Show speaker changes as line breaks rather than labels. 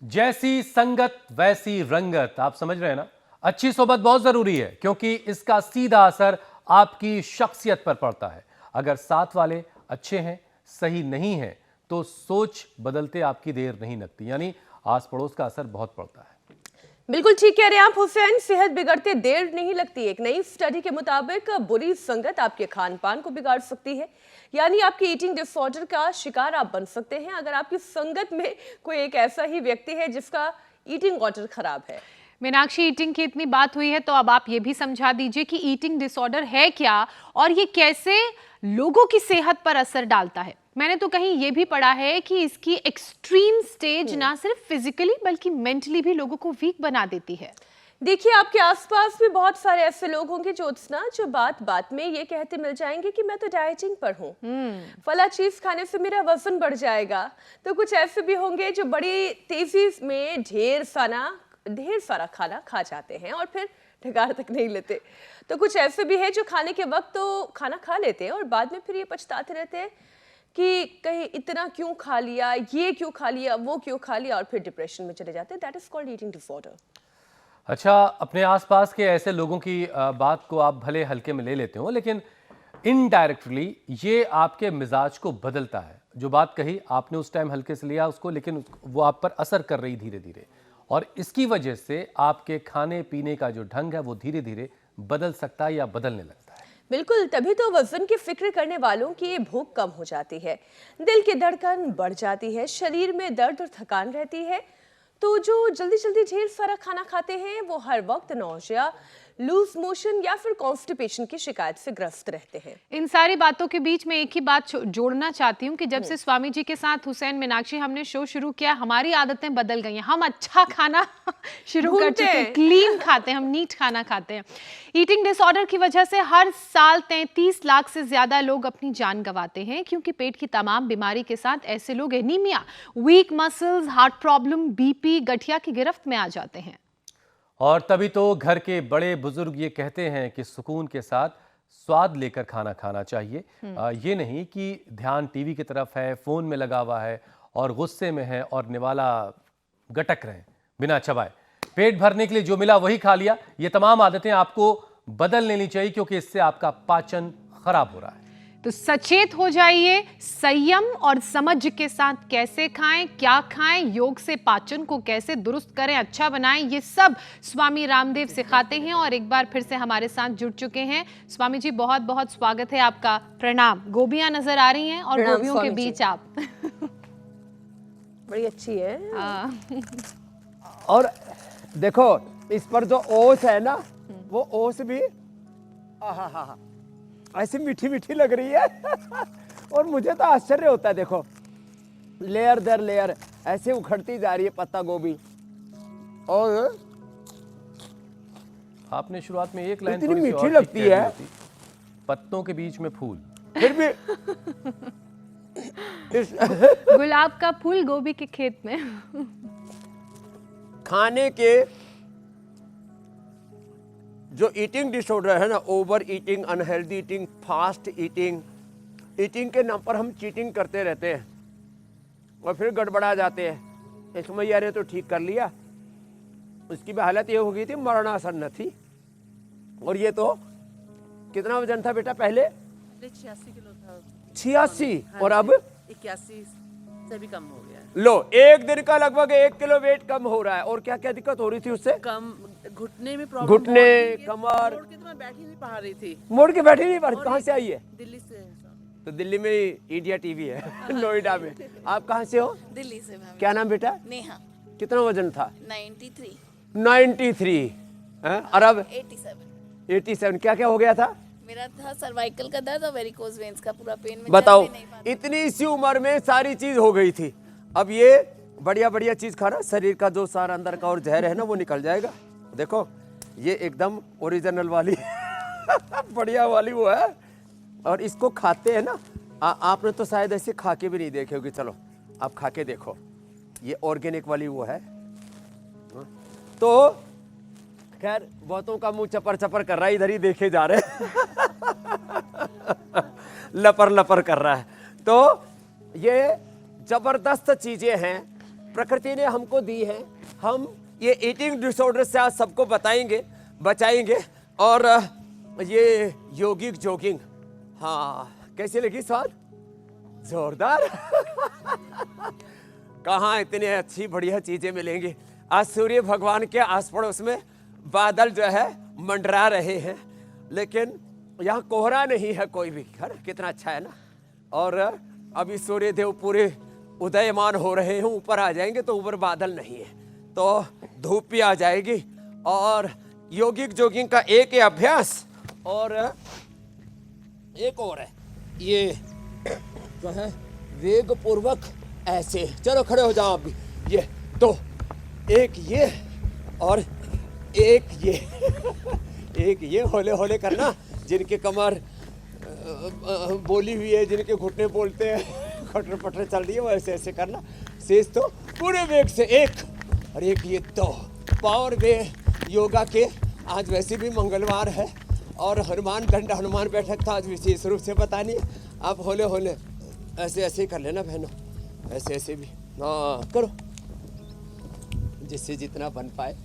जैसी संगत वैसी रंगत, आप समझ रहे हैं ना। अच्छी सोबत बहुत जरूरी है क्योंकि इसका सीधा असर आपकी शख्सियत पर पड़ता है। अगर साथ वाले अच्छे हैं, सही नहीं है, तो सोच बदलते आपकी देर नहीं लगती, यानी आस पड़ोस का असर बहुत पड़ता है।
बिल्कुल ठीक कह रहे हैं आप हुसैन, सेहत बिगड़ते देर नहीं लगती। एक नई स्टडी के मुताबिक बुरी संगत आपके खान पान को बिगाड़ सकती है, यानी आपकी ईटिंग डिसऑर्डर का शिकार आप बन सकते हैं अगर आपकी संगत में कोई एक ऐसा ही व्यक्ति है जिसका ईटिंग ऑर्डर खराब है।
मीनाक्षी, ईटिंग की इतनी बात हुई है तो अब आप ये भी समझा दीजिए कि ईटिंग डिसऑर्डर है क्या और ये कैसे लोगों की सेहत पर असर डालता है। मैंने तो कहीं ये भी पढ़ा है कि इसकी एक्सट्रीम स्टेज ना सिर्फ फिजिकली बल्कि मेंटली भी लोगों को वीक बना देती है।
देखिए, आपके आसपास भी बहुत सारे ऐसे लोग होंगे ज्योत्सना, जो बात बात में ये कहते मिल जाएंगे कि मैं तो डाइटिंग पर हूँ, फला चीज खाने से मेरा वजन बढ़ जाएगा। तो कुछ ऐसे भी होंगे जो बड़ी तेजी में ढेर सारा खाना खा जाते हैं और फिर ठिकाना तक नहीं लेते। तो कुछ ऐसे भी है जो खाने के वक्त तो खाना खा लेते हैं और बाद में फिर ये पछताते रहते हैं कि कहीं इतना क्यों खा लिया, ये क्यों खा लिया, वो क्यों खा लिया, और फिर डिप्रेशन में चले जाते हैं। That is called eating disorder.
अच्छा, अपने आसपास के ऐसे लोगों की बात को आप भले हल्के में ले लेते हो, लेकिन इनडायरेक्टली ये आपके मिजाज को बदलता है। जो बात कही आपने उस टाइम हल्के से लिया उसको, लेकिन वो आप पर असर कर रही धीरे धीरे, और इसकी वजह से आपके खाने पीने का जो ढंग है वो धीरे धीरे बदल सकता है या बदलने लगता है।
बिल्कुल, तभी तो वजन की फिक्र करने वालों की भूख कम हो जाती है, दिल की धड़कन बढ़ जाती है, शरीर में दर्द और थकान रहती है। तो जो जल्दी जल्दी ढेर सारा खाना खाते हैं वो हर वक्त नौशिया, लूज मोशन या फिर कॉन्स्टिपेशन की शिकायत से ग्रस्त रहते हैं।
इन सारी बातों के बीच में एक ही बात जोड़ना चाहती हूँ कि जब से स्वामी जी के साथ हुसैन मीनाक्षी हमने शो शुरू किया, हमारी आदतें बदल गई हैं। हम अच्छा खाना शुरू कर चुके हैं, क्लीन खाते हैं, हम नीट खाना खाते हैं। ईटिंग डिसऑर्डर की वजह से हर साल 33 लाख से ज्यादा लोग अपनी जान गंवाते हैं, क्योंकि पेट की तमाम बीमारी के साथ ऐसे लोग anaemia, week muscles, heart problem, BP, गठिया की गिरफ्त में आ जाते हैं।
और तभी तो घर के बड़े बुजुर्ग ये कहते हैं कि सुकून के साथ स्वाद लेकर खाना खाना चाहिए। ये नहीं कि ध्यान टीवी की तरफ है, फोन में लगा हुआ है और गुस्से में है और निवाला गटक रहे हैं बिना चबाए। पेट भरने के लिए जो मिला वही खा लिया। ये तमाम आदतें आपको बदल लेनी चाहिए क्योंकि इससे आपका पाचन खराब हो रहा है।
तो सचेत हो जाइए, संयम और समझ के साथ कैसे खाएं, क्या खाएं, योग से पाचन को कैसे दुरुस्त करें, अच्छा बनाएं, ये सब स्वामी रामदेव सिखाते हैं। और एक बार फिर से हमारे साथ जुड़ चुके हैं स्वामी जी। बहुत बहुत स्वागत है आपका। प्रणाम। गोबियां नजर आ रही हैं और गोबियों के बीच आप
बड़ी अच्छी है।
और देखो, इस पर जो ओस है ना, वो ओस भी ऐसी मीठी मीठी लग रही है और मुझे तो आश्चर्य होता है। देखो, लेयर दर लेयर ऐसे उखड़ती जा रही है पत्ता गोभी। और
आपने शुरुआत में एक लाइन
इतनी
थोड़ी सी
मीठी
और
लगती
ठीक कह
है।
दी थी, पत्तों के बीच में फूल।
फिर भी
गुलाब का फूल गोभी के खेत में।
खाने के जो ईटिंग डिसऑर्डर है ना, over eating, unhealthy eating, fast eating, eating के नाम पर हम चीटिंग करते रहते हैं और फिर गड़बड़ा जाते हैं। एक मैया ने तो ठीक कर लिया, उसकी भी हालत ये हो गई थी मरणासन्न थी। और ये तो कितना वजन था बेटा पहले?
86 किलो था।
86 और अब
81 से भी कम हो गया।
लो, एक दिन का लगभग 1 किलो वेट कम हो रहा है। और क्या क्या दिक्कत हो रही थी उससे?
कम घुटने में प्रॉब्लम,
घुटने, कमर।
मोड़ के तो मैं बैठी नहीं पा रही थी।
मोड़ के बैठी नहीं पा रही? कहाँ से आई है?
दिल्ली से।
तो दिल्ली में इंडिया टीवी है नोएडा में। आप कहाँ से हो?
दिल्ली से मैम।
क्या नाम बेटा?
नेहा।
कितना वजन था?
93।
93 है? और अब
87।
87। क्या क्या हो गया था?
मेरा था सर्वाइकल का दर्द और वेरिकोज वेन्स का पूरा पेन में।
बताओ,
चल भी नहीं पाती।
इतनी सी उम्र में सारी चीज हो गई थी। अब ये बढ़िया बढ़िया चीज खाना, शरीर का जो सारा अंदर का और जहर है ना वो निकल जाएगा। देखो, ये एकदम ओरिजिनल वाली बढ़िया वाली वो है। और इसको खाते हैं ना, आपने तो शायद ऐसे खा के भी नहीं देखे होगी। चलो आप खा के देखो, ये ऑर्गेनिक वाली वो है। तो खैर, बहुतों का मुंह चपर चपर कर रहा है, इधर ही देखे जा रहे लपर लपर कर रहा है। तो ये जबरदस्त चीजें हैं प्रकृति ने हमको दी है। हम ये ईटिंग डिसऑर्डर से आज सबको बताएंगे, बचाएंगे। और ये योगिक जोगिंग, हाँ कैसी लगी स्वाद? जोरदार। कहाँ इतनी अच्छी बढ़िया चीजें मिलेंगी। आज सूर्य भगवान के आस पड़ोस में बादल जो है मंडरा रहे हैं, लेकिन यहाँ कोहरा नहीं है कोई भी। कितना अच्छा है ना। और अभी सूर्य देव पूरे उदयमान हो रहे हैं, ऊपर आ जाएंगे तो ऊपर बादल नहीं है तो धूप भी आ जाएगी। और योगिक जोगिंग का एक ही अभ्यास और एक और है, ये जो है वेग पूर्वक ऐसे। चलो खड़े हो जाओ आप भी। ये तो एक ये और एक ये एक ये होले होले करना। जिनके कमर बोली हुई है, जिनके घुटने बोलते हैं, खटर पटर चल रही है, वो ऐसे ऐसे करना। शेष तो पूरे वेग से एक और एक ये दो। पावर वे योगा के आज वैसे भी मंगलवार है और हनुमान दंड हनुमान बैठक था आज विशेष रूप से बतानी। आप होले होले ऐसे ऐसे कर लेना बहनों, ऐसे ऐसे भी हाँ करो, जिससे जितना बन पाए।